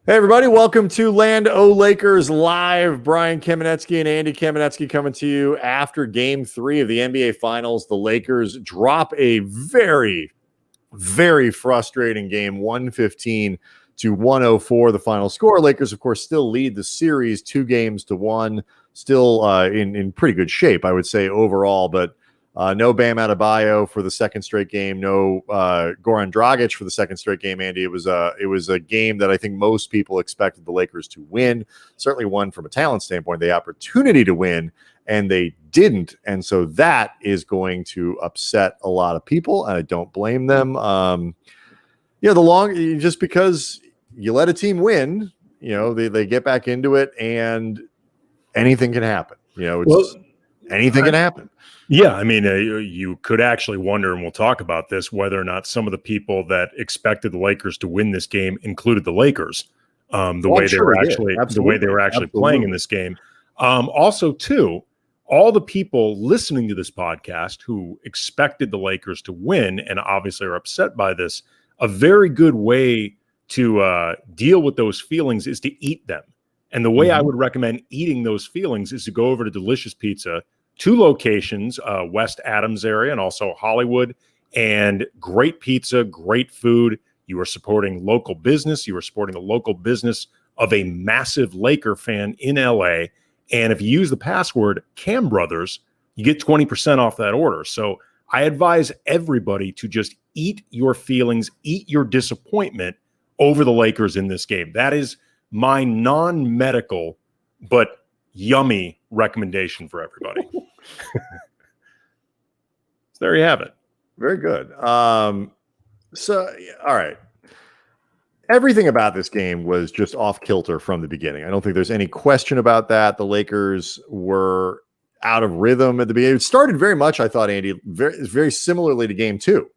Hey, everybody. Welcome to Land O Lakers Live. Brian Kamenetsky and Andy Kamenetsky coming to you after Game 3 of the NBA Finals. The Lakers drop a very, very frustrating game, 115 to 104, the final score. Lakers, of course, still lead the series 2-1, still in pretty good shape, I would say, overall, but no Bam Adebayo for the second straight game. No Goran Dragic for the second straight game. Andy, it was a game that I think most people expected the Lakers to win. Certainly one from a talent standpoint, the opportunity to win, and they didn't. And so that is going to upset a lot of people, and I don't blame them. Just because you let a team win, they get back into it, and anything can happen. Anything can happen. Yeah, I mean, you could actually wonder, and we'll talk about this, whether or not some of the people that expected the Lakers to win this game included the Lakers, the way they were actually playing in this game. Also, too, all the people listening to this podcast who expected the Lakers to win and obviously are upset by this, a very good way to deal with those feelings is to eat them. And the way I would recommend eating those feelings is to go over to Delicious Pizza. 2 locations, West Adams area and also Hollywood, and great pizza, great food. You are supporting local business. You are supporting the local business of a massive Laker fan in LA. And if you use the password Cam Brothers, you get 20% off that order. So I advise everybody to just eat your feelings, eat your disappointment over the Lakers in this game. That is my non-medical, but yummy recommendation for everybody. So there you have it. Very good. All right. Everything about this game was just off kilter from the beginning. I don't think there's any question about that. The Lakers were out of rhythm at the beginning. It started very much, I thought, Andy, very similarly to Game 2,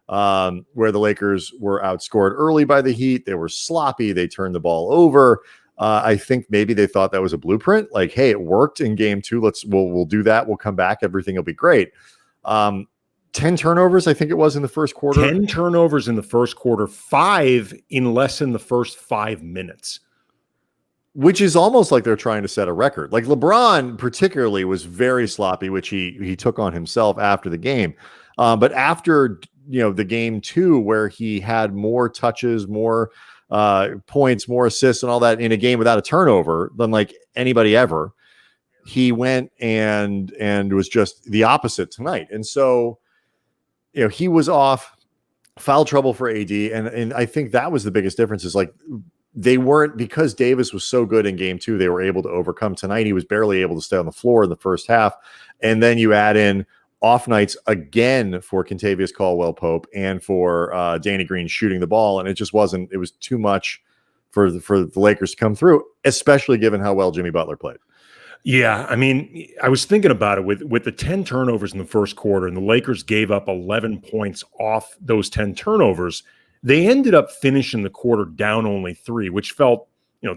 where the Lakers were outscored early by the Heat. They were sloppy. They turned the ball over. I think maybe they thought that was a blueprint. Like, hey, it worked in Game 2. We'll do that. We'll come back. Everything will be great. 10 turnovers, I think it was in the first quarter. 10 turnovers in the first quarter, 5 in less than the first 5 minutes. Which is almost like they're trying to set a record. Like LeBron particularly was very sloppy, which he took on himself after the game. But after the Game 2, where he had more touches, more points, more assists, and all that in a game without a turnover than like anybody ever, he went and was just the opposite tonight. And so, he was off, foul trouble for AD, and I think that was the biggest difference. Is like they weren't, because Davis was so good in Game 2, they were able to overcome. Tonight he was barely able to stay on the floor in the first half, and then you add in off nights again for Kentavious Caldwell-Pope and for Danny Green shooting the ball, and it was too much for the Lakers to come through, especially given how well Jimmy Butler played. Yeah, I mean, I was thinking about it with the 10 turnovers in the first quarter, and the Lakers gave up 11 points off those 10 turnovers. They ended up finishing the quarter down only 3, which felt,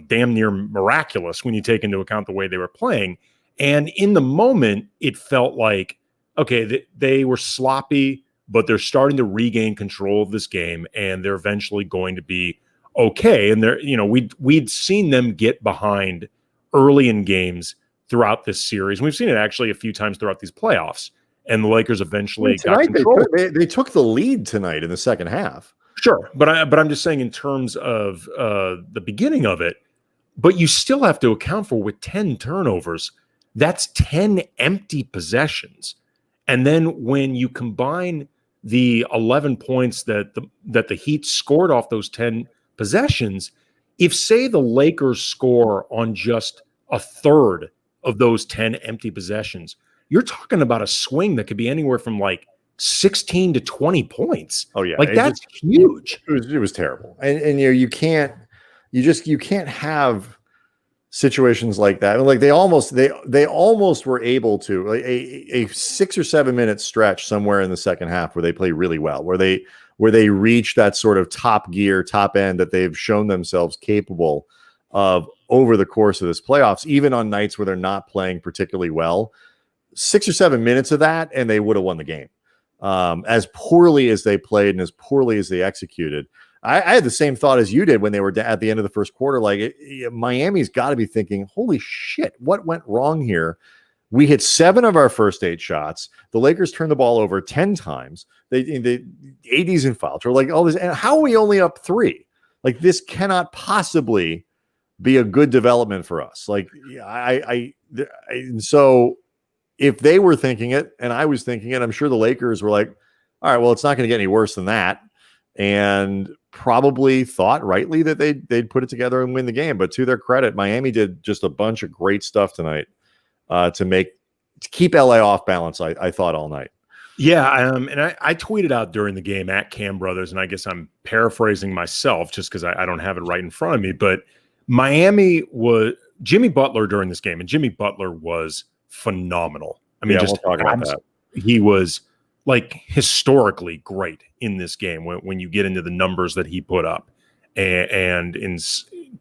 damn near miraculous when you take into account the way they were playing. And in the moment, it felt like, okay, they were sloppy, but they're starting to regain control of this game, and they're eventually going to be okay. And they're, we'd seen them get behind early in games throughout this series. We've seen it actually a few times throughout these playoffs, and the Lakers eventually got control. They took the lead tonight in the second half. Sure, but I'm just saying in terms of the beginning of it. But you still have to account for, with 10 turnovers, that's 10 empty possessions. And then when you combine the 11 points that the Heat scored off those 10 possessions, if, say, the Lakers score on just a third of those 10 empty possessions, you're talking about a swing that could be anywhere from like 16 to 20 points. Oh yeah, like that's huge. It was terrible, and you can't have situations like that. Like they almost were able to, like a 6 or 7 minute stretch somewhere in the second half where they play really well, where they reach that sort of top gear, top end that they've shown themselves capable of over the course of this playoffs, even on nights where they're not playing particularly well. 6 or 7 minutes of that, and they would have won the game. as poorly as they played and as poorly as they executed. I had the same thought as you did when they were at the end of the first quarter. Like Miami's got to be thinking, holy shit, what went wrong here? We hit 7 of our first 8 shots. The Lakers turned the ball over 10 times. The 80s in foul trouble, like all this. And how are we only up 3? Like this cannot possibly be a good development for us. Like and so if they were thinking it and I was thinking it, I'm sure the Lakers were like, all right, well, it's not going to get any worse than that. And probably thought rightly that they'd put it together and win the game. But to their credit, Miami did just a bunch of great stuff tonight to keep LA off balance, I thought, all night. Yeah, and I tweeted out during the game at Cam Brothers, and I guess I'm paraphrasing myself just because I don't have it right in front of me, but Miami was Jimmy Butler during this game, and Jimmy Butler was phenomenal. I mean, just we'll talk about that. He was like historically great in this game when you get into the numbers that he put up, and in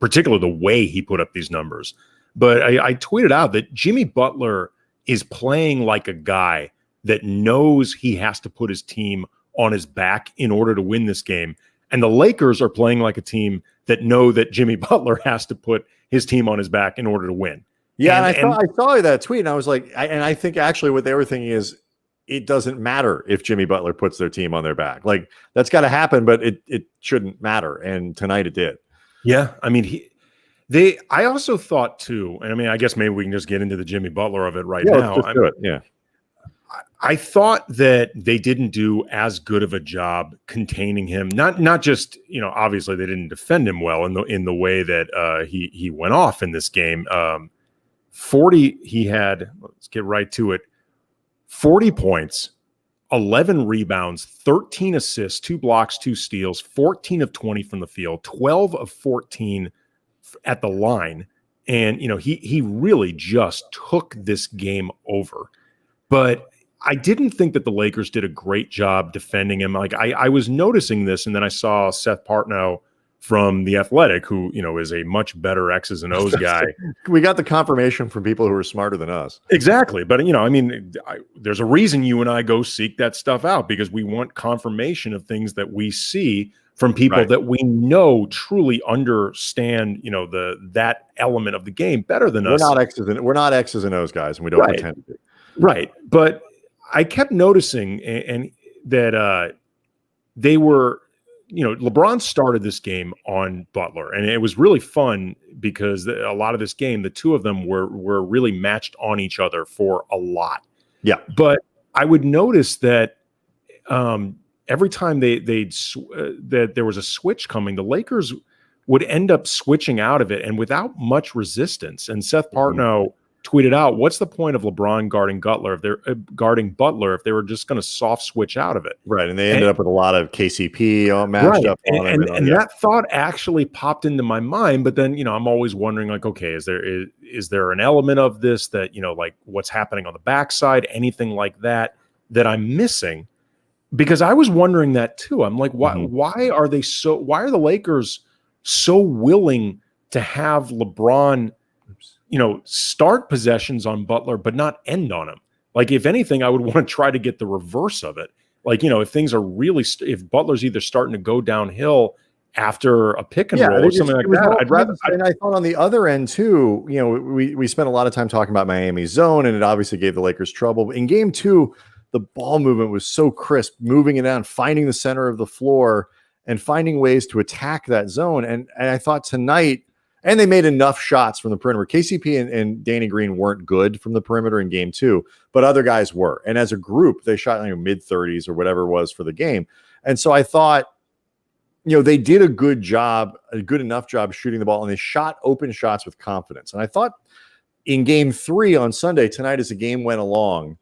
particular the way he put up these numbers. But I tweeted out that Jimmy Butler is playing like a guy that knows he has to put his team on his back in order to win this game. And the Lakers are playing like a team that know that Jimmy Butler has to put his team on his back in order to win. Yeah, and I saw that tweet, and I was like, I think actually what they were thinking is it doesn't matter if Jimmy Butler puts their team on their back. Like that's got to happen, but it shouldn't matter. And tonight it did. Yeah, I mean, I also thought too, and I mean, I guess maybe we can just get into the Jimmy Butler of it right now. Let's do it. Yeah. I thought that they didn't do as good of a job containing him. Not just, obviously they didn't defend him well in the way that he went off in this game. 40 he had, let's get right to it. 40 points, 11 rebounds, 13 assists, 2 blocks, 2 steals, 14 of 20 from the field, 12 of 14 at the line. And he really just took this game over. But I didn't think that the Lakers did a great job defending him. Like I was noticing this, and then I saw Seth Partnow from The Athletic, who is a much better X's and O's guy. We got the confirmation from people who are smarter than us. Exactly, but there's a reason you and I go seek that stuff out, because we want confirmation of things that we see from people that we know truly understand, that element of the game better than us. We're not X's and O's guys, and we don't pretend to be. Right, but I kept noticing and that they were, LeBron started this game on Butler, and it was really fun because a lot of this game, the two of them were really matched on each other for a lot. Yeah, but I would notice that every time that there was a switch coming, the Lakers would end up switching out of it, and without much resistance. And Seth Partnow tweeted out, "What's the point of LeBron guarding Butler if they were just going to soft switch out of it?" Right, and they ended up with a lot of KCP matched up on it. And that thought actually popped into my mind. But then, I'm always wondering, like, okay, is there an element of this that like what's happening on the backside, anything like that I'm missing? Because I was wondering that too. I'm like, why are the Lakers so willing to have LeBron start possessions on Butler, but not end on him? Like, if anything, I would want to try to get the reverse of it. Like, if things are really, if Butler's either starting to go downhill after a pick and roll or something like that, I'd rather. And I thought on the other end too, we spent a lot of time talking about Miami's zone, and it obviously gave the Lakers trouble. In game 2, the ball movement was so crisp, moving it down, finding the center of the floor, and finding ways to attack that zone. And I thought tonight, and they made enough shots from the perimeter. KCP and Danny Green weren't good from the perimeter in game 2, but other guys were. And as a group, they shot mid-30s or whatever it was for the game. And so I thought, they did a good enough job shooting the ball, and they shot open shots with confidence. And I thought in game 3 on Sunday, tonight as the game went along,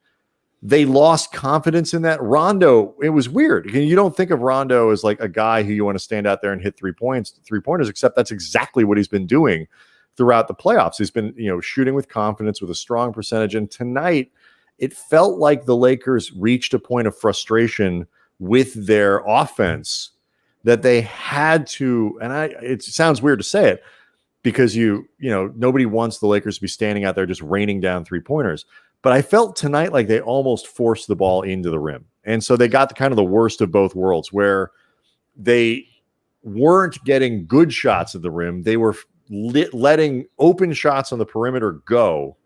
they lost confidence in that. Rondo, it was weird. You don't think of Rondo as like a guy who you want to stand out there and hit three-pointers, except that's exactly what he's been doing throughout the playoffs. He's been, shooting with confidence with a strong percentage. And tonight, it felt like the Lakers reached a point of frustration with their offense that they had to, and it sounds weird to say it because nobody wants the Lakers to be standing out there just raining down three-pointers. But I felt tonight like they almost forced the ball into the rim. And so they got the kind of the worst of both worlds, where they weren't getting good shots at the rim. They were letting open shots on the perimeter go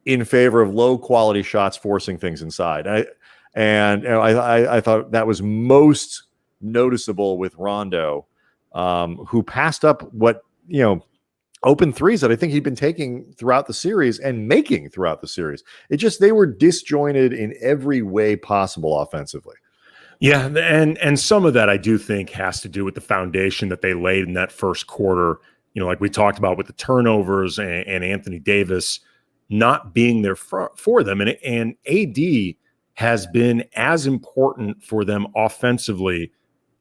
in favor of low quality shots, forcing things inside. I thought that was most noticeable with Rondo, who passed up what, open threes that I think he'd been taking throughout the series and making throughout the series. They were disjointed in every way possible offensively. Yeah, and some of that I do think has to do with the foundation that they laid in that first quarter. Like we talked about with the turnovers and Anthony Davis not being there for them. And AD has been as important for them offensively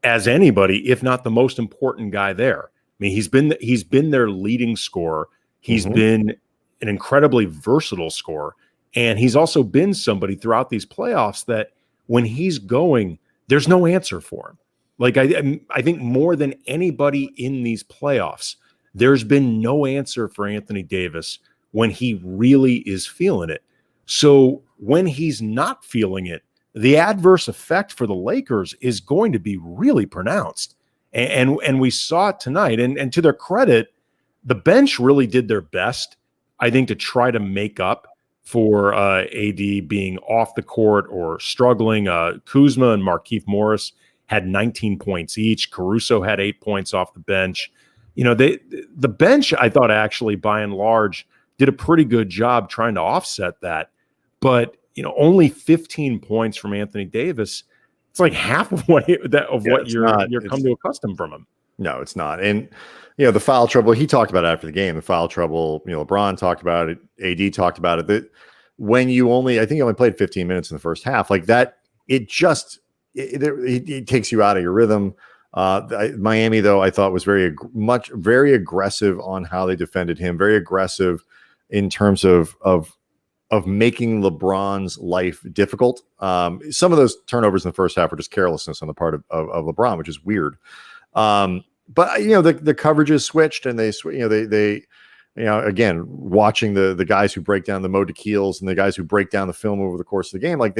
as anybody, if not the most important guy there. I mean, he's been their leading scorer. He's been an incredibly versatile scorer. And he's also been somebody throughout these playoffs that when he's going, there's no answer for him. Like I think more than anybody in these playoffs, there's been no answer for Anthony Davis when he really is feeling it. So when he's not feeling it, the adverse effect for the Lakers is going to be really pronounced. And we saw it tonight. And to their credit, the bench really did their best, I think, to try to make up for AD being off the court or struggling. Kuzma and Markieff Morris had 19 points each. Caruso had 8 points off the bench. The bench, I thought, actually, by and large, did a pretty good job trying to offset that. But, only 15 points from Anthony Davis. It's like half of what you're come to accustom from him. No, it's not. And, the foul trouble, he talked about it after the game, the foul trouble, LeBron talked about it. AD talked about it. That when I think you only played 15 minutes in the first half, like that, it takes you out of your rhythm. Miami, though, I thought was very aggressive on how they defended him, very aggressive in terms of making LeBron's life difficult. Some of those turnovers in the first half were just carelessness on the part of LeBron, which is weird. But the coverages switched, and they again, watching the guys who break down the Mo Keels and the guys who break down the film over the course of the game, like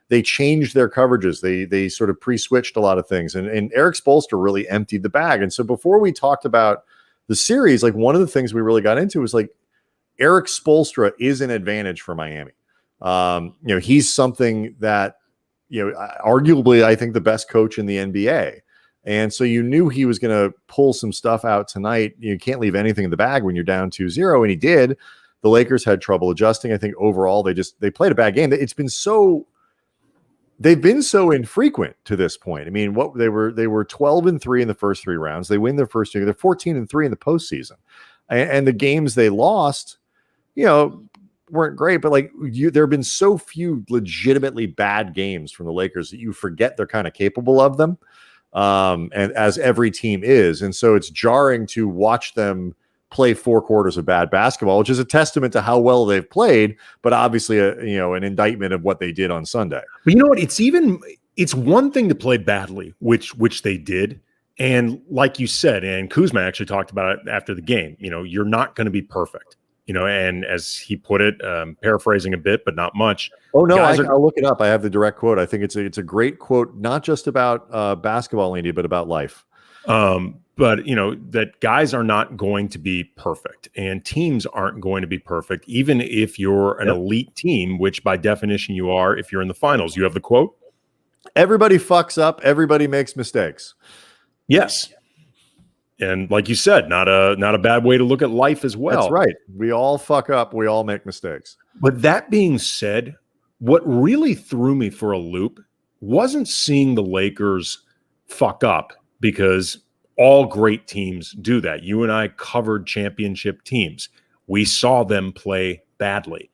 they changed their coverages. They sort of pre-switched a lot of things, and Eric Spoelstra really emptied the bag. And so before we talked about the series, like one of the things we really got into was like, Eric Spoelstra is an advantage for Miami. He's something that, arguably, I think the best coach in the NBA. And so you knew he was going to pull some stuff out tonight. You can't leave anything in the bag when you're down 2-0. And he did. The Lakers had trouble adjusting. I think overall they played a bad game. They've been so infrequent to this point. I mean, they were 12-3 in the first 3 rounds. They win their first 2. They're 14-3 in the postseason. And the games they lost, weren't great, but there have been so few legitimately bad games from the Lakers that you forget they're kind of capable of them. And as every team is. And so it's jarring to watch them play 4 quarters of bad basketball, which is a testament to how well they've played, but obviously an indictment of what they did on Sunday. But you know what? It's one thing to play badly, which they did. And like you said, and Kuzma actually talked about it after the game, you're not going to be perfect. And as he put it, paraphrasing a bit, but not much. Oh, no, I'll look it up. I have the direct quote. I think it's a great quote, not just about basketball, Andy, but about life. But, that guys are not going to be perfect and teams aren't going to be perfect, even if you're an elite team, which by definition you are if you're in the finals. You have the quote? Everybody fucks up. Everybody makes mistakes. Yes. And like you said, not a bad way to look at life as well. That's right. We all fuck up. We all make mistakes. But that being said, what really threw me for a loop wasn't seeing the Lakers fuck up, because all great teams do that. You and I covered championship teams. We saw them play badly.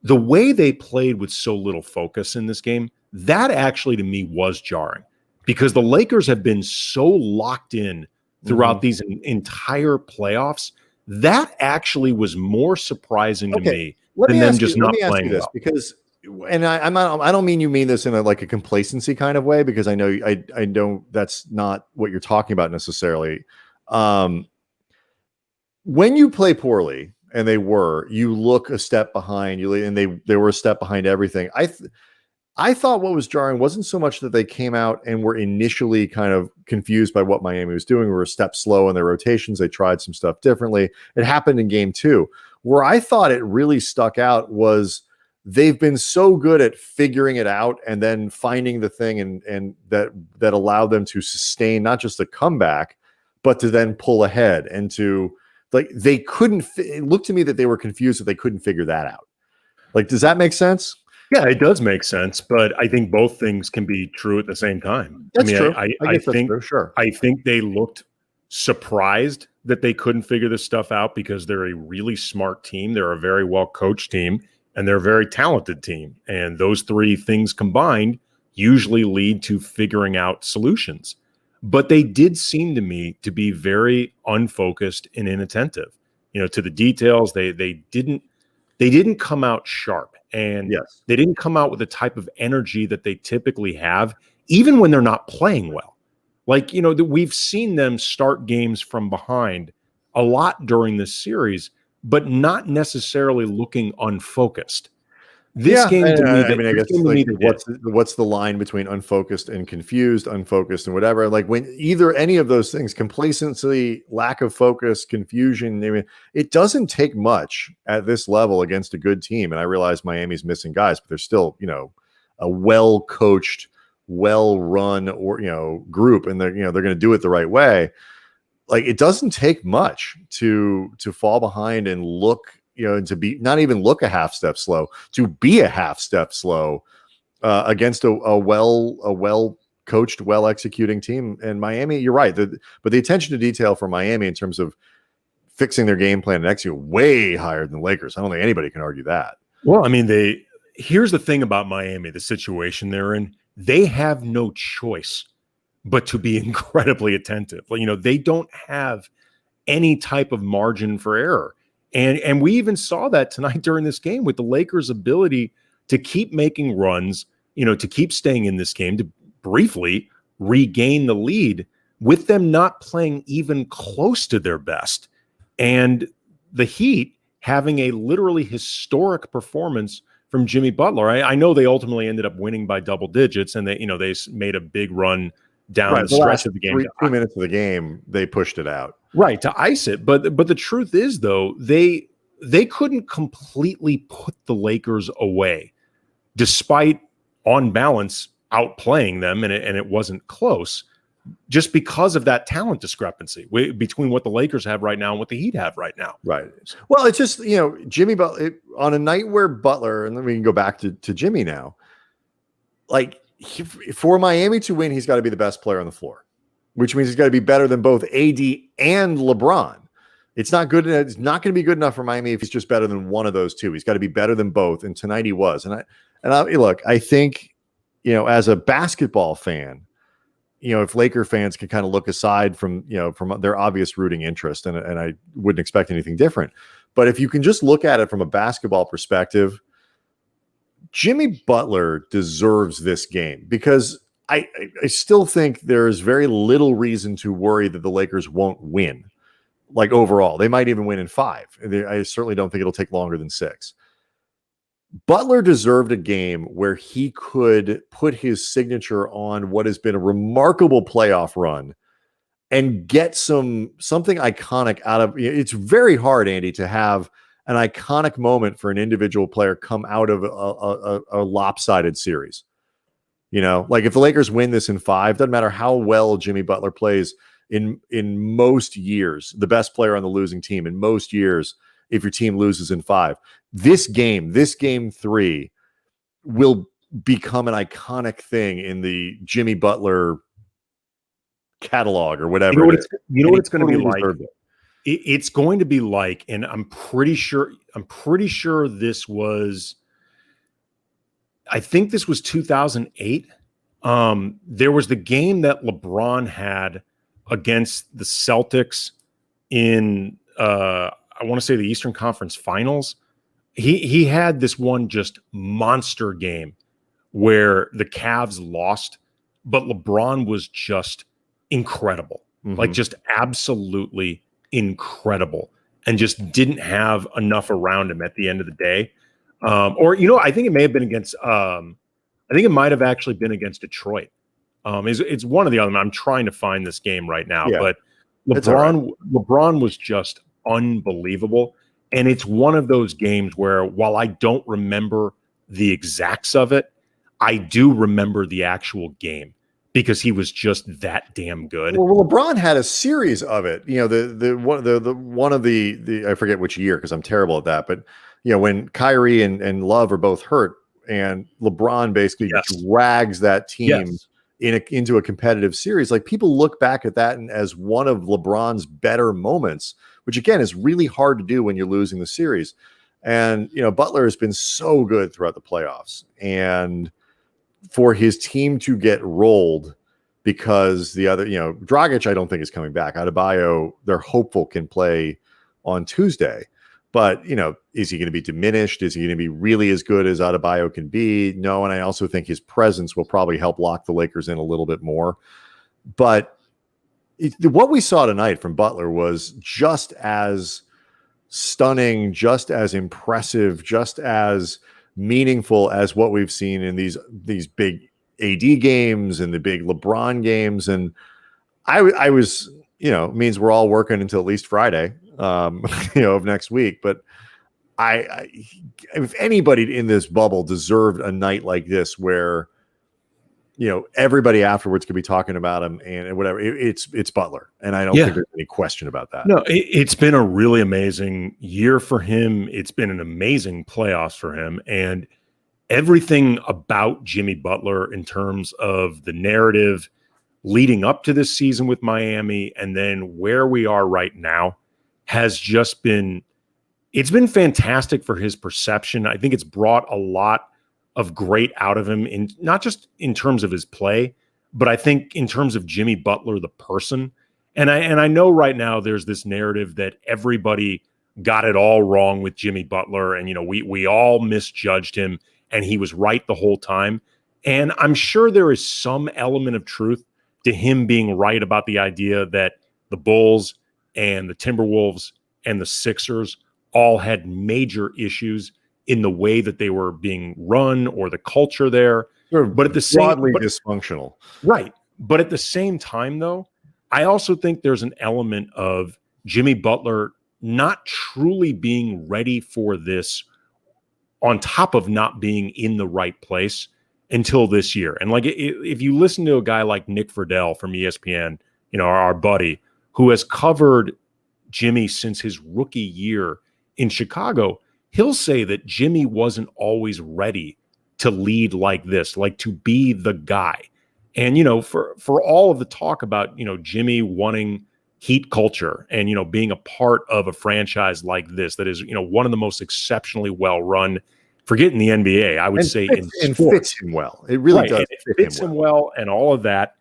The way they played with so little focus in this game, that actually to me was jarring, because the Lakers have been so locked in throughout these entire playoffs. That actually was more surprising to me than them just not playing this, well. Because, and I don't mean you mean this in a complacency kind of way, because I know that's not what you're talking about necessarily. When you play poorly, and they were. You look a step behind you, and they were a step behind everything. I thought what was jarring wasn't so much that they came out and were initially kind of confused by what Miami was doing. We were a step slow in their rotations. They tried some stuff differently. It happened in game 2. Where I thought it really stuck out was they've been so good at figuring it out and then finding the thing and that allowed them to sustain not just a comeback, but to then pull ahead and to like they couldn't. It looked to me that they were confused that they couldn't figure that out. Like, does that make sense? Yeah, it does make sense, but I think both things can be true at the same time. That's true. I think true, sure. I think they looked surprised that they couldn't figure this stuff out because they're a really smart team. They're a very well coached team, and they're a very talented team. And those three things combined usually lead to figuring out solutions. But they did seem to me to be very unfocused and inattentive, to the details. They didn't come out sharp. And yes, they didn't come out with the type of energy that they typically have, even when they're not playing well. Like, we've seen them start games from behind a lot during this series, but not necessarily looking unfocused. This game to me, I guess like, what's the line between unfocused and confused, unfocused and whatever? Like when either any of those things, complacency, lack of focus, confusion, I mean, it doesn't take much at this level against a good team. And I realize Miami's missing guys, but they're still, a well-coached, well-run or group, and they're going to do it the right way. Like it doesn't take much to fall behind and look. And to be not even look a half step slow, to be a half step slow against a well coached, well executing team. And Miami, you're right. But the attention to detail for Miami in terms of fixing their game plan and executing way higher than the Lakers. I don't think anybody can argue that. Well, I mean, here's the thing about Miami, the situation they're in. They have no choice but to be incredibly attentive. They don't have any type of margin for error. And we even saw that tonight during this game with the Lakers' ability to keep making runs, to keep staying in this game, to briefly regain the lead with them not playing even close to their best. And the Heat having a literally historic performance from Jimmy Butler. I know they ultimately ended up winning by double digits, and they made a big run down the stretch of the game. 2 minutes of the game, they pushed it out. Right, to ice it. But the truth is, though, they couldn't completely put the Lakers away, despite, on balance, outplaying them, and it wasn't close, just because of that talent discrepancy between what the Lakers have right now and what the Heat have right now. Right. Well, it's just, Jimmy Butler, on a night where Butler, and then we can go back to Jimmy now, like, for Miami to win, he's got to be the best player on the floor, which means he's got to be better than both AD and LeBron. It's not good. It's not going to be good enough for Miami if he's just better than one of those two. He's got to be better than both. And tonight he was. And I look, I think, as a basketball fan, if Laker fans can kind of look aside from their obvious rooting interest, and I wouldn't expect anything different. But if you can just look at it from a basketball perspective, Jimmy Butler deserves this game because I still think there's very little reason to worry that the Lakers won't win. Like overall, they might even win in 5. I certainly don't think it'll take longer than 6. Butler deserved a game where he could put his signature on what has been a remarkable playoff run and get something iconic out of it. It's very hard, Andy, to have an iconic moment for an individual player come out of a lopsided series. Like if the Lakers win this in 5, doesn't matter how well Jimmy Butler plays in most years, the best player on the losing team in most years, if your team loses in 5, this game 3 will become an iconic thing in the Jimmy Butler catalog or whatever. What it's going to be like? It's going to be like, and I'm pretty sure this was, I think this was 2008. There was the game that LeBron had against the Celtics in, I want to say the Eastern Conference Finals. He had this one just monster game where the Cavs lost, but LeBron was just incredible, like just absolutely incredible. and just didn't have enough around him at the end of the day. Or, I think it may have been against, I think it might have actually been against Detroit. It's one of the other. I'm trying to find this game right now, but LeBron was just unbelievable. And it's one of those games where, while I don't remember the exacts of it, I do remember the actual game because he was just that damn good. Well, LeBron had a series of it. The one of the I forget which year because I'm terrible at that, but when Kyrie and Love are both hurt, and LeBron basically drags that team into a competitive series. Like, people look back at that as one of LeBron's better moments, which again is really hard to do when you're losing the series. And Butler has been so good throughout the playoffs, and for his team to get rolled because the other, Dragic, I don't think is coming back. Adebayo, they're hopeful can play on Tuesday. But, is he going to be diminished? Is he going to be really as good as Adebayo can be? No, and I also think his presence will probably help lock the Lakers in a little bit more. But what we saw tonight from Butler was just as stunning, just as impressive, just as meaningful as what we've seen in these big AD games and the big LeBron games. And I was, means we're all working until at least Friday. Of next week. But if anybody in this bubble deserved a night like this where, everybody afterwards could be talking about him and whatever, it's Butler. And I don't think there's any question about that. No, it's been a really amazing year for him. It's been an amazing playoffs for him. And everything about Jimmy Butler in terms of the narrative leading up to this season with Miami and then where we are right now has just been, it's been fantastic for his perception. I think it's brought a lot of great out of him, in not just in terms of his play, but I think in terms of Jimmy Butler, the person. And I know right now there's this narrative that everybody got it all wrong with Jimmy Butler, and we all misjudged him, and he was right the whole time. And I'm sure there is some element of truth to him being right about the idea that the Bulls and the Timberwolves and the Sixers all had major issues in the way that they were being run or the culture there. But at the same time, broadly dysfunctional. Right. But at the same time, though, I also think there's an element of Jimmy Butler not truly being ready for this, on top of not being in the right place until this year. And like, if you listen to a guy like Nick Friedel from ESPN, our buddy, who has covered Jimmy since his rookie year in Chicago, he'll say that Jimmy wasn't always ready to lead like this, like to be the guy. And, for all of the talk about, Jimmy wanting Heat culture and, being a part of a franchise like this, that is, one of the most exceptionally well run, forget in the NBA, I would say in sports. Fits him well. It really does. It fits him well and all of that.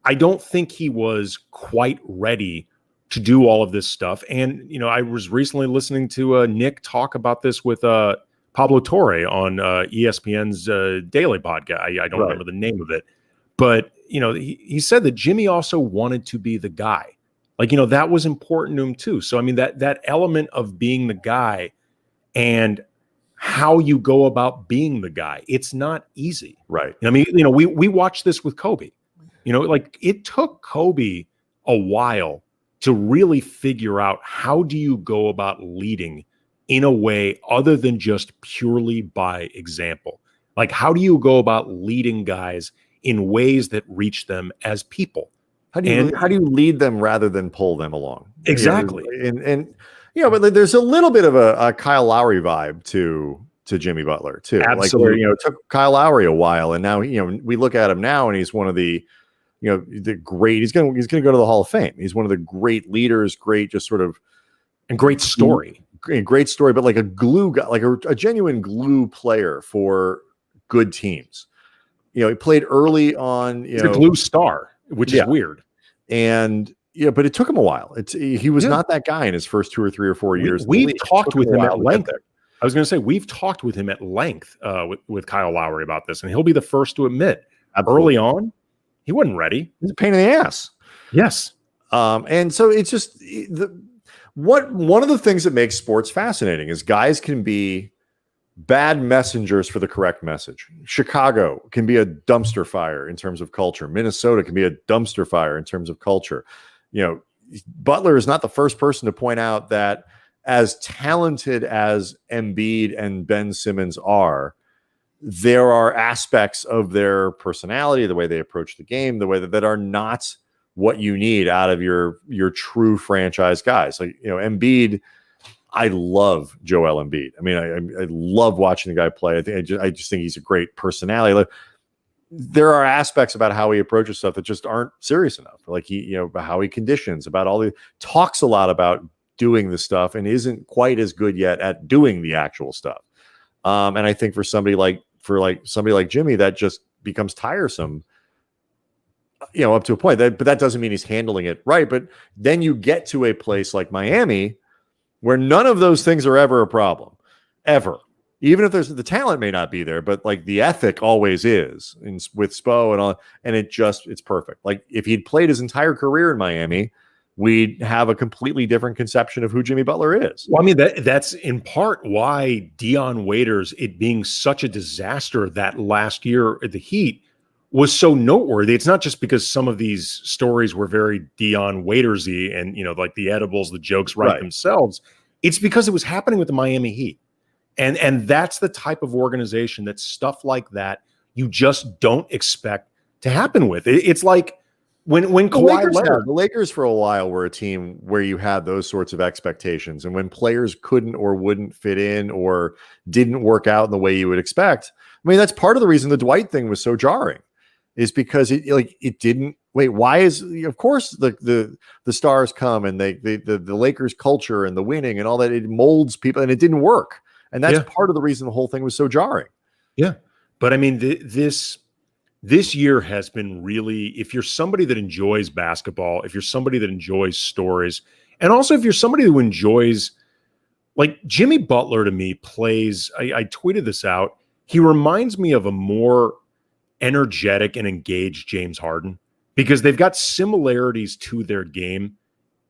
I don't think he was quite ready to do all of this stuff. And, I was recently listening to Nick talk about this with Pablo Torre on ESPN's daily podcast. I don't remember the name of it. But, he said that Jimmy also wanted to be the guy. Like, that was important to him too. So, I mean, that element of being the guy and how you go about being the guy, it's not easy. Right. I mean, we watched this with Kobe. Like, it took Kobe a while to really figure out how do you go about leading in a way other than just purely by example. Like, how do you go about leading guys in ways that reach them as people? How do you lead them rather than pull them along? Exactly. But there's a little bit of a Kyle Lowry vibe to Jimmy Butler too. Absolutely. Like, it took Kyle Lowry a while, and now we look at him now, and he's one of the the great. He's going to go to the Hall of Fame. He's one of the great leaders, great just sort of, and great story, but like a glue guy, like a genuine glue player for good teams. He played early on. He's a glue star, which is weird. And but it took him a while. He was not that guy in his first 2 or 3 or 4 years. We've talked with him at length. I was going to say, we've talked with him at length with Kyle Lowry about this, and he'll be the first to admit early on he wasn't ready. He's a pain in the ass. Yes. And so it's just one of the things that makes sports fascinating is guys can be bad messengers for the correct message. Chicago can be a dumpster fire in terms of culture. Minnesota can be a dumpster fire in terms of culture. Butler is not the first person to point out that as talented as Embiid and Ben Simmons are, there are aspects of their personality, the way they approach the game, the way that are not what you need out of your true franchise guys. Like, Embiid, I love Joel Embiid. I mean, I love watching the guy play. I just think he's a great personality. Like, there are aspects about how he approaches stuff that just aren't serious enough. Like how he conditions, about talks a lot about doing the stuff and isn't quite as good yet at doing the actual stuff. And I think for somebody like Jimmy, that just becomes tiresome. Up to a point. But that doesn't mean he's handling it right. But then you get to a place like Miami, where none of those things are ever a problem, ever. Even if the talent may not be there, but like the ethic always is with Spo and all, and it's perfect. Like if he'd played his entire career in Miami, we'd have a completely different conception of who Jimmy Butler is. Well, I mean, that's in part why Dion Waiters, it being such a disaster that last year at the Heat, was so noteworthy. It's not just because some of these stories were very Dion Waiters-y and, like the edibles, the jokes write themselves. It's because it was happening with the Miami Heat. And that's the type of organization that stuff like that you just don't expect to happen with. It's like when Kawhi Leonard, the Lakers for a while were a team where you had those sorts of expectations. And when players couldn't or wouldn't fit in or didn't work out in the way you would expect, I mean, that's part of the reason the Dwight thing was so jarring. Is because it didn't wait. Why is of course the stars come and the Lakers culture and the winning and all that, it molds people and it didn't work, and that's part of the reason the whole thing was so jarring. Yeah, but I mean this year has been really, if you're somebody that enjoys basketball, if you're somebody that enjoys stories, and also if you're somebody who enjoys, like Jimmy Butler to me plays. I tweeted this out. He reminds me of a more energetic and engaged James Harden because they've got similarities to their game,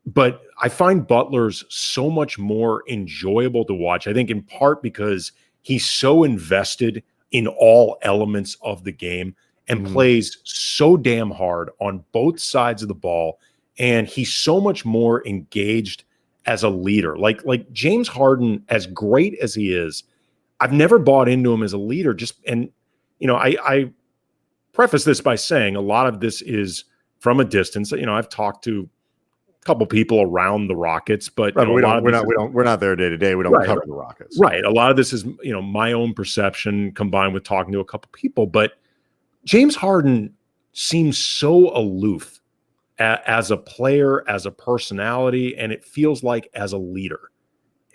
but I find Butler's so much more enjoyable to watch. I think in part because he's so invested in all elements of the game and plays so damn hard on both sides of the ball, and he's so much more engaged as a leader. Like James Harden, as great as he is, I've never bought into him as a leader. I preface this by saying a lot of this is from a distance. I've talked to a couple people around the Rockets, but we're not there day to day. We don't cover the Rockets. Right. A lot of this is, my own perception combined with talking to a couple people, but James Harden seems so aloof as a player, as a personality, and it feels like as a leader.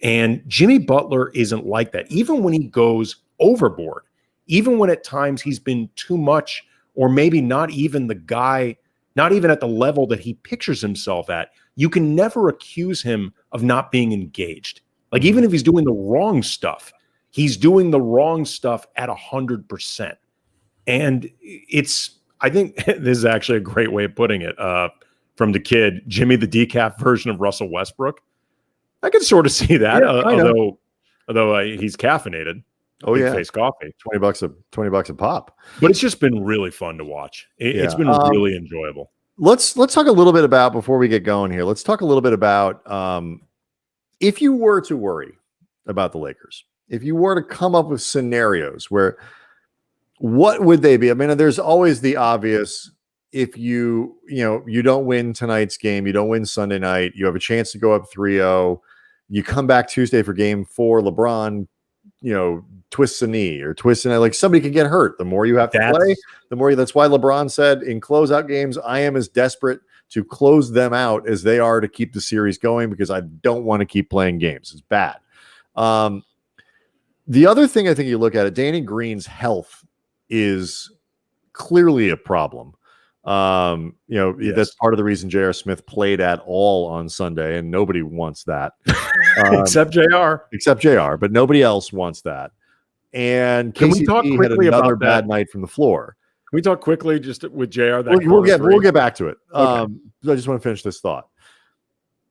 And Jimmy Butler isn't like that. Even when he goes overboard, even when at times he's been too much, or maybe not even the guy, not even at the level that he pictures himself at, you can never accuse him of not being engaged. Like even if he's doing the wrong stuff, he's doing the wrong stuff at 100%. And I think this is actually a great way of putting it from the kid, Jimmy, the decaf version of Russell Westbrook. I can sort of see that, although he's caffeinated. Oh yeah, face coffee, $20 a pop. But it's just been really fun to watch. It's been really enjoyable. Let's talk a little bit about, before we get going here. Let's talk a little bit about if you were to worry about the Lakers, if you were to come up with scenarios where, what would they be? I mean, there's always the obvious. If you don't win tonight's game, you don't win Sunday night, you have a chance to go up 3-0. You come back Tuesday for game 4. LeBron, twists a knee or twists an, like somebody can get hurt. The more you have to play, the more. That's why LeBron said in closeout games, I am as desperate to close them out as they are to keep the series going because I don't want to keep playing games. It's bad. The other thing I think you look at it, Danny Green's health is clearly a problem. Yes. That's part of the reason J.R. Smith played at all on Sunday, and nobody wants that. Except JR, but nobody else wants that. And can we talk quickly had another about bad night from the floor. we talk quickly just with JR? We'll get back to it. Okay. I just want to finish this thought.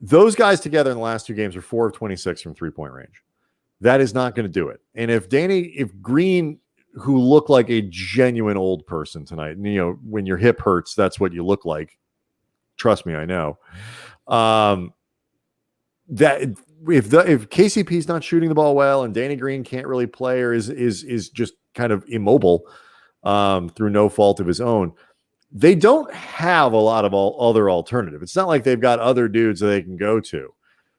Those guys together in the last 2 games are 4 of 26 from 3-point range. That is not going to do it. And if Green, who looked like a genuine old person tonight, and, when your hip hurts, that's what you look like. Trust me, I know. That if KCP's not shooting the ball well and Danny Green can't really play or is just kind of immobile through no fault of his own, they don't have a lot of other alternative. It's not like they've got other dudes that they can go to.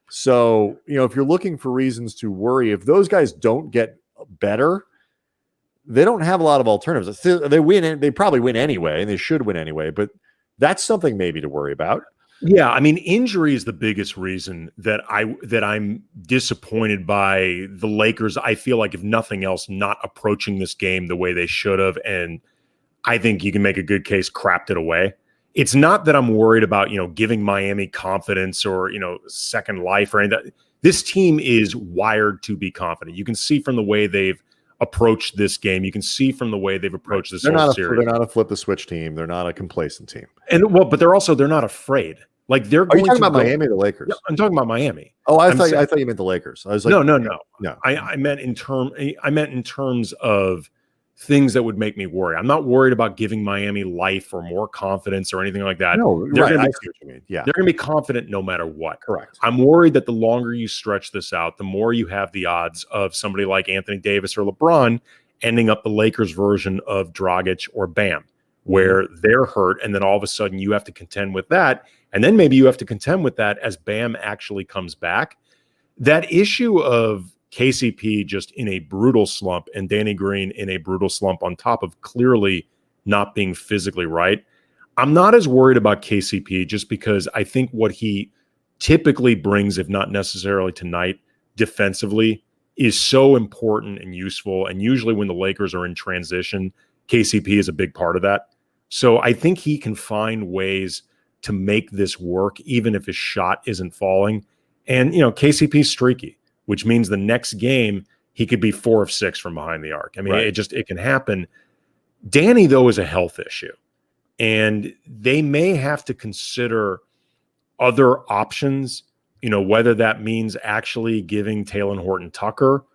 So, if you're looking for reasons to worry, if those guys don't get better, they don't have a lot of alternatives. They win, they probably win anyway, and they should win anyway, but that's something maybe to worry about. Yeah, I mean, injury is the biggest reason that I'm disappointed by the Lakers. I feel like, if nothing else, not approaching this game the way they should have, and I think you can make a good case crapped it away. It's not that I'm worried about, giving Miami confidence or, second life or anything. This team is wired to be confident. You can see from the way they've approached this game. You can see from the way they've approached this whole series. They're not a flip the switch team. They're not a complacent team. But they're not afraid. Like, they're going. Are you talking about Miami or the Lakers? No, I'm talking about Miami. Oh, I thought you meant the Lakers. I was like, no. I meant in terms of things that would make me worry. I'm not worried about giving Miami life or more confidence or anything like that. No, they're right. Gonna I be, see what you mean. Yeah, they're going to be confident no matter what. Correct. I'm worried that the longer you stretch this out, the more you have the odds of somebody like Anthony Davis or LeBron ending up the Lakers version of Dragic or Bam, where they're hurt, and then all of a sudden you have to contend with that, and then maybe you have to contend with that as Bam actually comes back. That issue of KCP just in a brutal slump and Danny Green in a brutal slump on top of clearly not being physically right, I'm not as worried about KCP just because I think what he typically brings, if not necessarily tonight, defensively, is so important and useful. And usually when the Lakers are in transition, KCP is a big part of that. So I think he can find ways to make this work, even if his shot isn't falling. And, KCP's streaky, which means the next game he could be 4 of 6 from behind the arc. I mean, right. It can happen. Danny, though, is a health issue. And they may have to consider other options, whether that means actually giving Talen Horton-Tucker,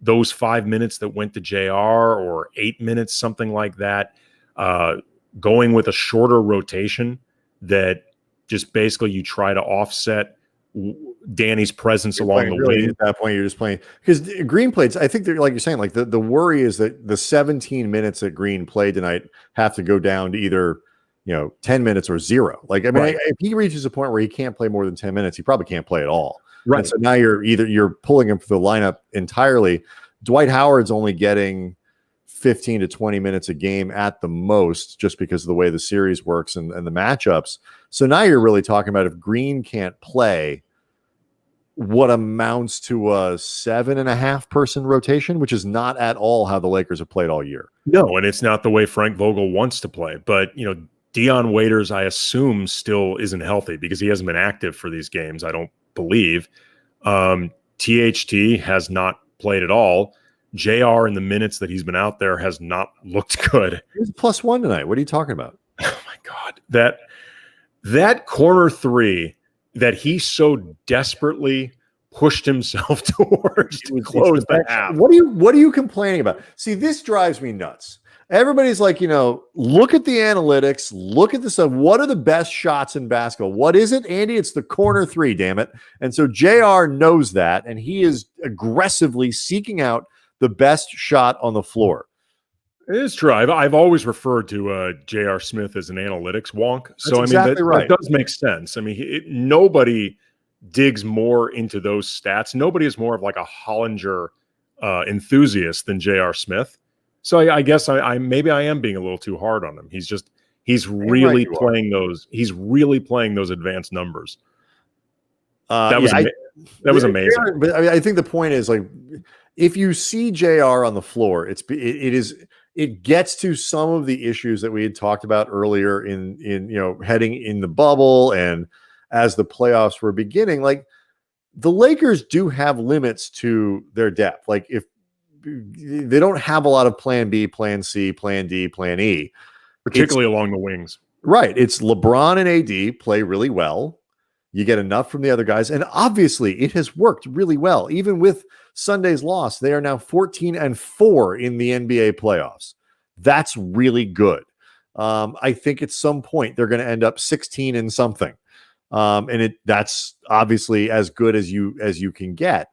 those 5 minutes that went to JR or 8 minutes, something like that, going with a shorter rotation that just basically you try to offset Danny's presence along the wing. At that point, you're just playing because Green played. I think they're like you're saying, like the worry is that the 17 minutes that Green played tonight have to go down to either 10 minutes or 0. Like, I mean, right. If he reaches a point where he can't play more than 10 minutes, he probably can't play at all. Right. And so now you're pulling him for the lineup entirely. Dwight Howard's only getting 15 to 20 minutes a game at the most, just because of the way the series works and the matchups. So now you're really talking about if Green can't play, what amounts to a 7.5 person rotation, which is not at all how the Lakers have played all year. No, and it's not the way Frank Vogel wants to play. But, Dion Waiters, I assume, still isn't healthy because he hasn't been active for these games, I don't believe. THT has not played at all. JR in the minutes that he's been out there has not looked good. He was +1 tonight. What are you talking about? Oh, my God. That corner three that he so desperately pushed himself towards to close the half. What are you complaining about? See, this drives me nuts. Everybody's like, look at the analytics, look at the stuff. What are the best shots in basketball? What is it, Andy? It's the corner three, damn it. And so JR knows that, and he is aggressively seeking out the best shot on the floor. It is true. I've always referred to J.R. Smith as an analytics wonk. So, That's exactly right. That does make sense. I mean, nobody digs more into those stats. Nobody is more of like a Hollinger enthusiast than J.R. Smith. So I guess maybe I am being a little too hard on him. He's really playing those advanced numbers. That was amazing. But I think the point is, like, if you see JR on the floor, it gets to some of the issues that we had talked about earlier in heading in the bubble and as the playoffs were beginning. Like, the Lakers do have limits to their depth. Like, if they don't have a lot of plan B, plan C, plan D, plan E, particularly along the wings. Right. It's LeBron and AD play really well. You get enough from the other guys. And obviously it has worked really well. Even with Sunday's loss, they are now 14-4 in the NBA playoffs. That's really good. I think at some point they're going to end up 16 and something. And that's obviously as good as you can get.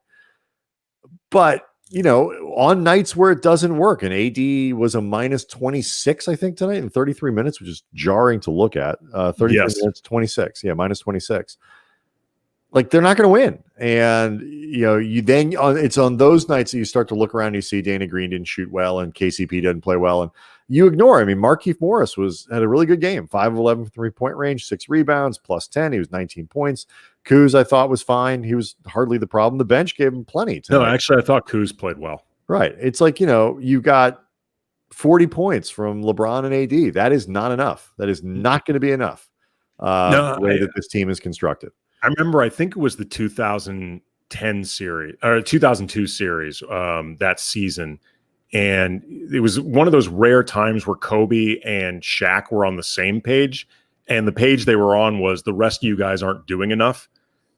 But, on nights where it doesn't work, and AD was a minus 26, I think, tonight in 33 minutes, which is jarring to look at. 33 minutes, 26. Yeah, minus 26. Like, they're not going to win. And, it's on those nights that you start to look around and you see Danny Green didn't shoot well and KCP didn't play well. And you ignore. I mean, Markieff Morris had a really good game. 5 of 11 from 3-point range, 6 rebounds, plus 10. He was 19 points. Kuz, I thought, was fine. He was hardly the problem. The bench gave him plenty tonight. No, actually, I thought Kuz played well. Right. It's like, you got 40 points from LeBron and AD. That is not enough. That is not going to be enough. The way that this team is constructed. I remember, I think it was the 2010 series or 2002 series that season. And it was one of those rare times where Kobe and Shaq were on the same page. And the page they were on was the rest of you guys aren't doing enough.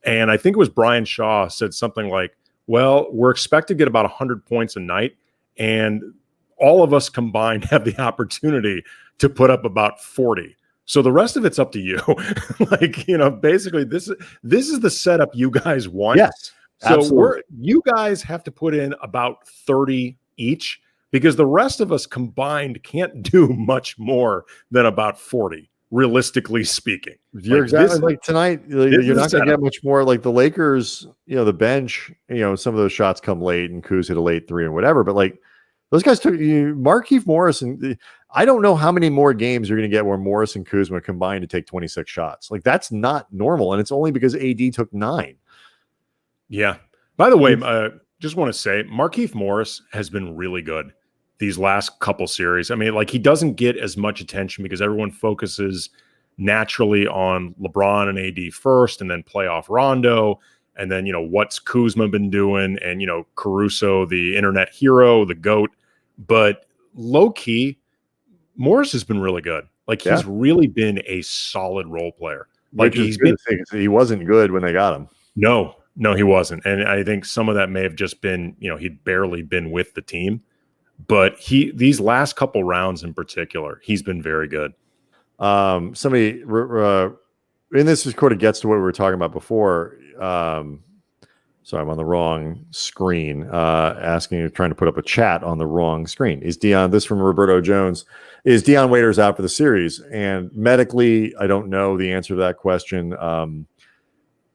And I think it was Brian Shaw said something like, well, we're expected to get about 100 points a night. And all of us combined have the opportunity to put up about 40. So the rest of it's up to you. Basically this is the setup you guys want. Yes. So you guys have to put in about 30 each because the rest of us combined can't do much more than about 40. Realistically speaking, you're exactly like tonight. You're not going to get much more. Like the Lakers, the bench. Some of those shots come late, and Kuz hit a late 3 and whatever. But like those guys took Markieff Morris, and I don't know how many more games you're going to get where Morris and Kuzma combined to take 26 shots. Like that's not normal, and it's only because AD took 9. Yeah. By the way, just want to say Markieff Morris has been really good these last couple series. I mean, like he doesn't get as much attention because everyone focuses naturally on LeBron and AD first and then playoff Rondo. And then, what's Kuzma been doing? And, Caruso, the internet hero, the GOAT. But low key, Morris has been really good. Like he's really been a solid role player. Like he wasn't good when they got him. No, he wasn't. And I think some of that may have just been, he'd barely been with the team. But these last couple rounds in particular, he's been very good. Somebody, and this sort of gets to what we were talking about before. Sorry, I'm on the wrong screen. Trying to put up a chat on the wrong screen. This from Roberto Jones. Is Dion Waiters out for the series? And medically, I don't know the answer to that question.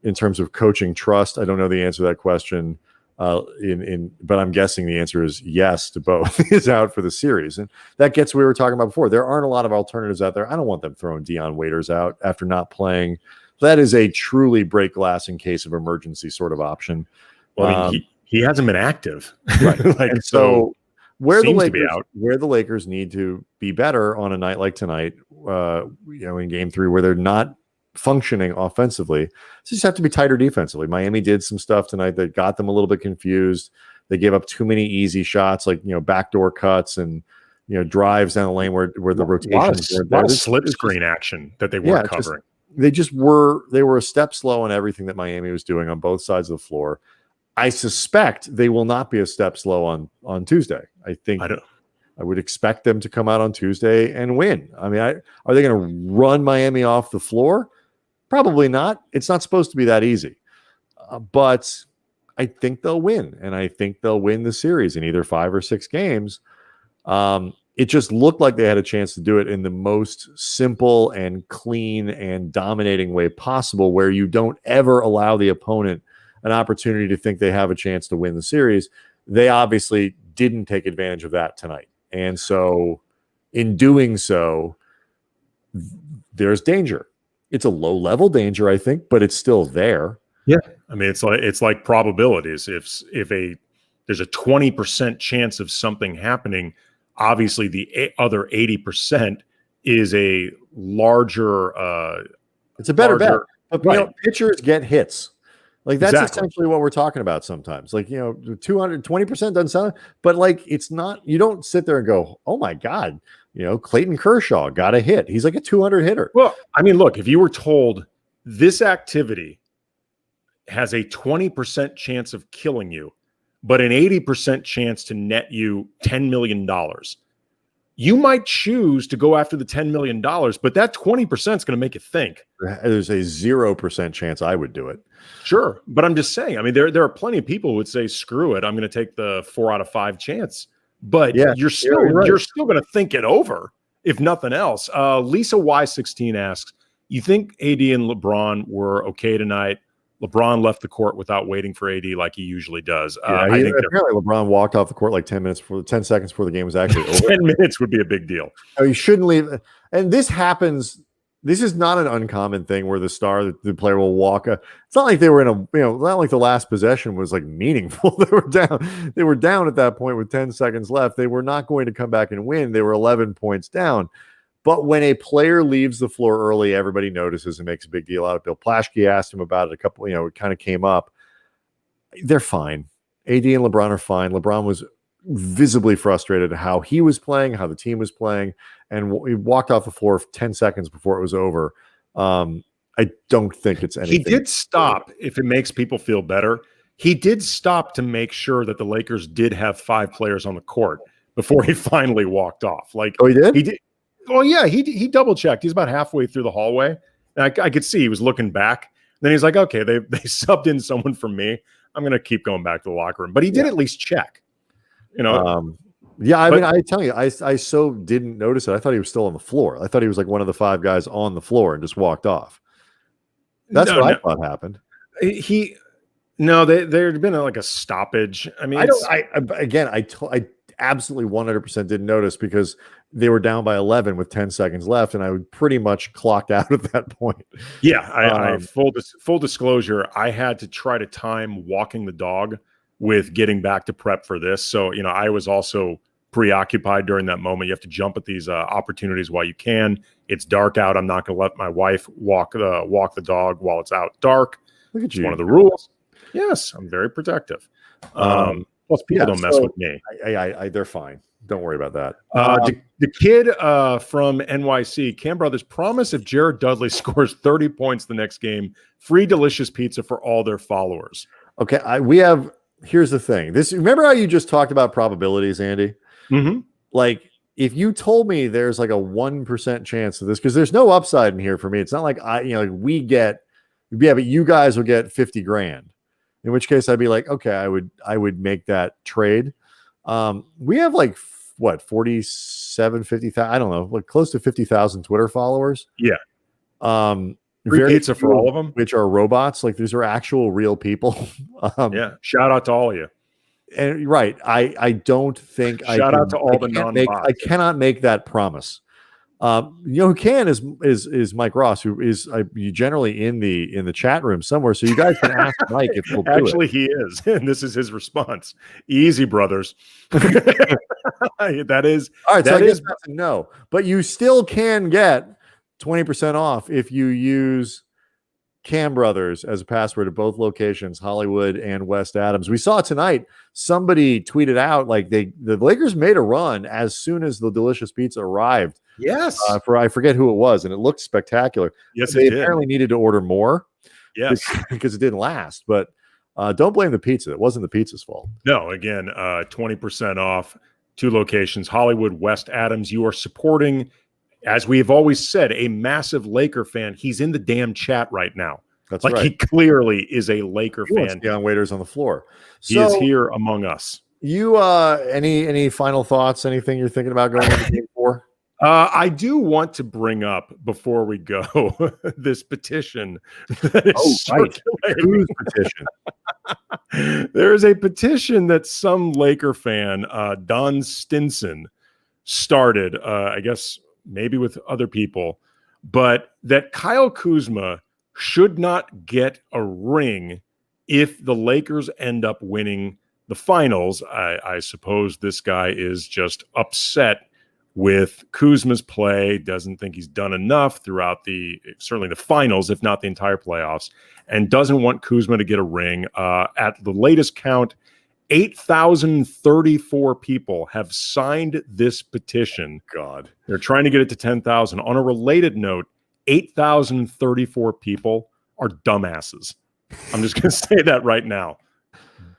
In terms of coaching trust, I don't know the answer to that question. But I'm guessing the answer is yes to both. Is out for the series, and that gets what we were talking about before. There aren't a lot of alternatives out there. I don't want them throwing Dion Waiters out after not playing. That is a truly break glass in case of emergency sort of option. Well, I mean, he hasn't been active, right? And so where the Lakers need to be better on a night like tonight, in Game 3, where they're not functioning offensively, so just have to be tighter defensively. Miami did some stuff tonight that got them a little bit confused. They gave up too many easy shots, like backdoor cuts and drives down the lane where the rotations were there. Slip screen action that they weren't covering. They were a step slow on everything that Miami was doing on both sides of the floor. I suspect they will not be a step slow on Tuesday. I would expect them to come out on Tuesday and win. I mean, are they going to run Miami off the floor? Probably not. It's not supposed to be that easy. But I think they'll win, and I think they'll win the series in either 5 or 6 games. It just looked like they had a chance to do it in the most simple and clean and dominating way possible, where you don't ever allow the opponent an opportunity to think they have a chance to win the series. They obviously didn't take advantage of that tonight. And so in doing so, there's danger. It's a low-level danger, I think, but it's still there. Yeah. I mean, it's like probabilities. If there's a 20% chance of something happening, obviously the other 80% is a larger it's a better bet. But pitchers get hits. Like that's essentially what we're talking about sometimes. Like, 220% doesn't sound, but like it's not, you don't sit there and go, oh my God, Clayton Kershaw got a hit. He's like a 200 hitter. Well, I mean, look, if you were told this activity has a 20% chance of killing you, but an 80% chance to net you $10 million, you might choose to go after the $10 million, but that 20% is going to make you think. There's a 0% chance I would do it. Sure. But I'm just saying, I mean, there are plenty of people who would say, screw it, I'm going to take the 4 out of 5 chance. But you're still going to think it over, if nothing else. Lisa Y16 asks, you think AD and LeBron were okay tonight? LeBron left the court without waiting for AD like he usually does. I think apparently LeBron walked off the court like 10 seconds before the game was actually over. 10 minutes would be a big deal. You shouldn't leave. And this happens. This is not an uncommon thing where the player will walk. It's not like they were in not like the last possession was like meaningful. They were down at that point with 10 seconds left. They were not going to come back and win. They were 11 points down. But when a player leaves the floor early, everybody notices and makes a big deal out of it. Bill Plaschke asked him about it it kind of came up. They're fine. AD and LeBron are fine. LeBron was visibly frustrated at how he was playing, how the team was playing, and he walked off the floor 10 seconds before it was over. I don't think it's anything. He did stop, if it makes people feel better. He did stop to make sure that the Lakers did have 5 players on the court before he finally walked off. Like, oh, he did? He did. Oh, yeah, he double checked. He's about halfway through the hallway. And I could see he was looking back. Then he's like, okay, they subbed in someone for me. I'm going to keep going back to the locker room. But he did at least check. I mean, I tell you, I so didn't notice it. I thought he was still on the floor. I thought he was like one of the 5 guys on the floor and just walked off. That's what I thought happened. There had been like a stoppage. I mean, I absolutely 100% didn't notice because they were down by 11 with 10 seconds left, and I would pretty much clocked out at that point. Yeah, I full disclosure, I had to try to time walking the dog with getting back to prep for this. So, I was also preoccupied during that moment. You have to jump at these opportunities while you can. It's dark out. I'm not going to let my wife walk the dog while it's out dark. Look at you. It's one of the rules. Yes, I'm very protective. Plus, people don't mess with me. They're fine. Don't worry about that. The kid from NYC, Cam Brothers, promise if Jared Dudley scores 30 points the next game, free delicious pizza for all their followers. Okay, here's the thing. Remember how you just talked about probabilities, Andy? Mm-hmm. Like, if you told me there's like a 1% chance of this, because there's no upside in here for me. It's not like we get, but you guys will get 50 grand. In which case I'd be like, okay, I would make that trade. We have like 50,000, I don't know, like close to 50,000 Twitter followers. Yeah. Free pizza for all of them, which are robots. Like these are actual real people. Yeah. Shout out to all of you. And right. I don't think shout out to all the non-bots. I cannot make that promise. Who can is Mike Ross, who is generally in the chat room somewhere. So you guys can ask Mike if he'll do Actually, he is, and this is his response. Easy, brothers. That is all right. So I guess that's a no, but you still can get 20% off if you use Cam Brothers as a password at both locations, Hollywood and West Adams. We saw tonight somebody tweeted out like the Lakers made a run as soon as the delicious pizza arrived. Yes. I forget who it was, and it looked spectacular. Yes, they apparently needed to order more. Yes, because it didn't last. But don't blame the pizza. It wasn't the pizza's fault. No, again, 20% off, 2 locations, Hollywood, West Adams. You are supporting, as we have always said, a massive Laker fan. He's in the damn chat right now. That's right. He clearly is a Laker fan. Deion Waiters on the floor. He is here among us. You any final thoughts? Anything you're thinking about going into game 4? I do want to bring up before we go this petition that is circulating. Whose petition? There is a petition that some Laker fan, Don Stinson, started, I guess maybe with other people, but that Kyle Kuzma should not get a ring if the Lakers end up winning the finals. I suppose this guy is just upset with Kuzma's play, doesn't think he's done enough throughout certainly the finals, if not the entire playoffs, and doesn't want Kuzma to get a ring. At the latest count, 8,034 people have signed this petition. God. They're trying to get it to 10,000. On a related note, 8,034 people are dumbasses. I'm just going to say that right now.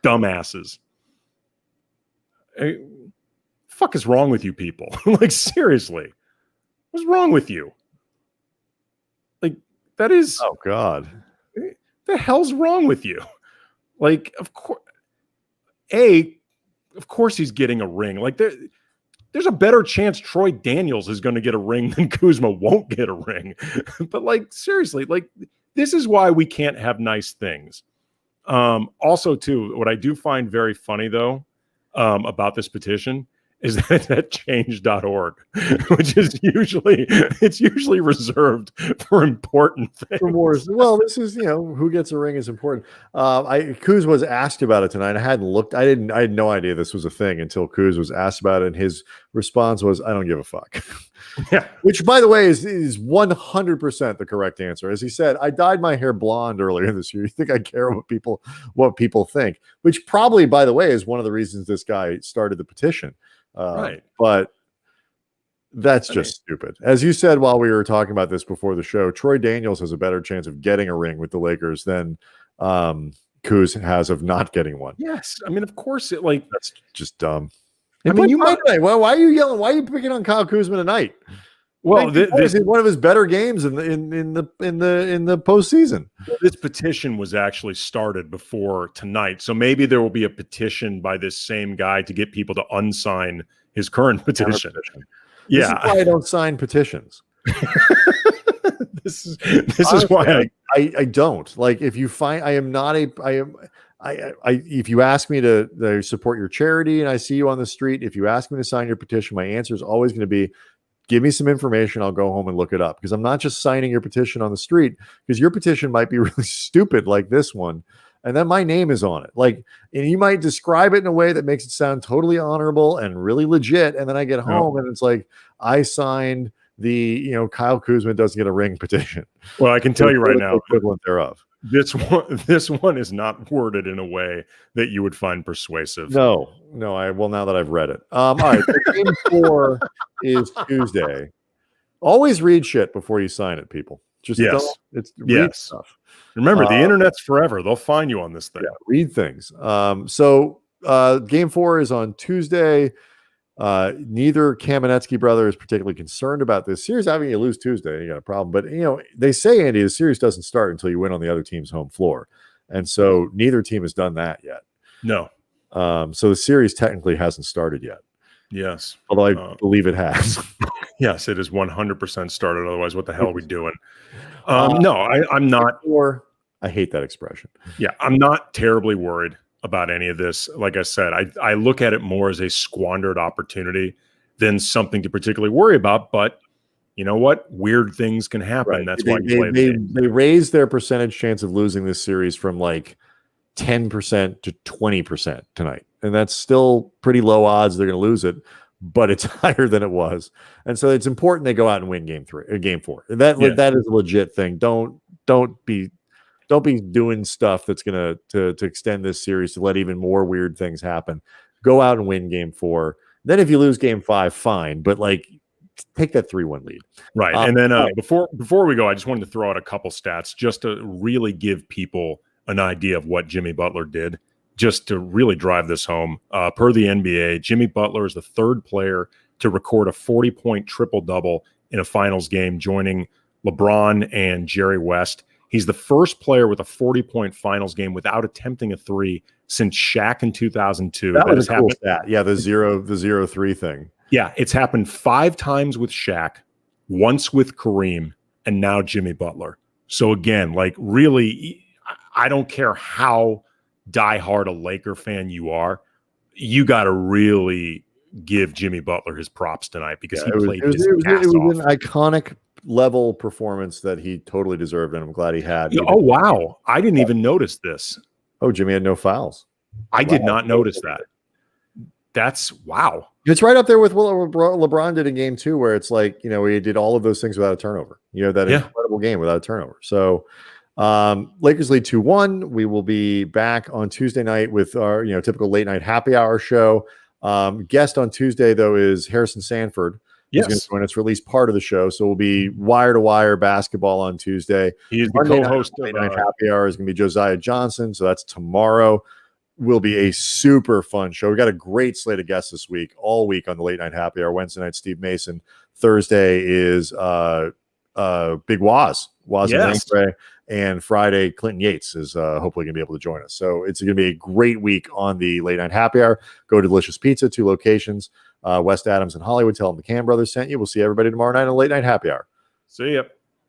Dumbasses. Hey, fuck is wrong with you people? Like, seriously. What's wrong with you? Like, that is... Oh, God. The hell's wrong with you? Like, of course... Of course he's getting a ring. Like, there's a better chance Troy Daniels is going to get a ring than Kuzma won't get a ring. But, like, seriously, like, this is why we can't have nice things. Also, too, what I do find very funny, though, about this petition is that change.org, which is usually reserved for important things. Well, this is, who gets a ring is important. Kuz was asked about it tonight. I hadn't looked. I had no idea this was a thing until Kuz was asked about it, and his response was, "I don't give a fuck." Yeah. Which, by the way, is 100% the correct answer. As he said, I dyed my hair blonde earlier this year. You think I care what people think? Which probably, by the way, is one of the reasons this guy started the petition. Right. But that's just stupid. As you said while we were talking about this before the show, Troy Daniels has a better chance of getting a ring with the Lakers than Kuz has of not getting one. Yes. I mean, of course, that's just dumb. I mean, why are you yelling? Why are you picking on Kyle Kuzma tonight? Well, this is one of his better games in the postseason. This petition was actually started before tonight, so maybe there will be a petition by this same guy to get people to unsign his current petition. This is why I don't sign petitions. This is why I don't. Like, if you find if you ask me to support your charity and I see you on the street, if you ask me to sign your petition, my answer is always going to be, give me some information. I'll go home and look it up, because I'm not just signing your petition on the street, because your petition might be really stupid like this one, and then my name is on it. Like, and you might describe it in a way that makes it sound totally honorable and really legit, and then I get home and it's like, I signed the Kyle Kuzma doesn't get a ring petition. Well, I can tell you right now, equivalent thereof. This one is not worded in a way that you would find persuasive. No, I will now that I've read it. All right, game 4 is Tuesday. Always read shit before you sign it, people. Just read stuff. Remember, the internet's forever. They'll find you on this thing. Yeah, read things. So game 4 is on Tuesday. Neither Kamenetsky brother is particularly concerned about this series. Having you lose Tuesday, you got a problem. But they say, Andy, the series doesn't start until you win on the other team's home floor, and so neither team has done that yet. No. So the series technically hasn't started yet. Yes, although I believe it has. Yes, it is 100% started. Otherwise, what the hell are we doing? No, I'm not. I hate that expression. Yeah, I'm not terribly worried about any of this. Like I said, I look at it more as a squandered opportunity than something to particularly worry about. But you know what? Weird things can happen. Right. That's why you play the game. They raised their percentage chance of losing this series from like 10% to 20% tonight. And that's still pretty low odds they're going to lose it, but it's higher than it was. And so it's important they go out and win game 4. That is a legit thing. Don't be doing stuff that's going to extend this series to let even more weird things happen. Go out and win game 4. Then if you lose game 5, fine, but like, take that 3-1 lead. Right. And then before we go, I just wanted to throw out a couple stats just to really give people an idea of what Jimmy Butler did, just to really drive this home. Per the NBA, Jimmy Butler is the 3rd player to record a 40-point triple-double in a finals game, joining LeBron and Jerry West. He's the first player with a 40-point finals game without attempting a 3 since Shaq in 2002. That was a cool stat. Yeah, the 0-3 thing. Yeah, it's happened 5 times with Shaq, once with Kareem, and now Jimmy Butler. So again, like, really, I don't care how diehard a Laker fan you are, you got to really give Jimmy Butler his props tonight, because he played his ass off. It was an iconic level performance that he totally deserved, and I'm glad he had. Oh, wow. I didn't even notice this. Oh, Jimmy had no fouls. I did not notice that. That's wow. It's right up there with what LeBron did in game 2, where it's like, he did all of those things without a turnover, that incredible game without a turnover. So Lakers lead 2-1. We will be back on Tuesday night with our, typical late night happy hour show. Guest on Tuesday, though, is Harrison Sanford. He's going to join us for at least part of the show. So we'll be wire to wire basketball on Tuesday. He's the co-host of Night Happy Hour is going to be Josiah Johnson. So that's tomorrow. Will be a super fun show. We got a great slate of guests this week, all week on the Late Night Happy Hour. Wednesday night, Steve Mason. Thursday is Big Waz Langray. And Friday, Clinton Yates is hopefully going to be able to join us. So it's going to be a great week on the Late Night Happy Hour. Go to Delicious Pizza, 2 locations, West Adams and Hollywood. Tell them the Cam Brothers sent you. We'll see everybody tomorrow night on Late Night Happy Hour. See ya.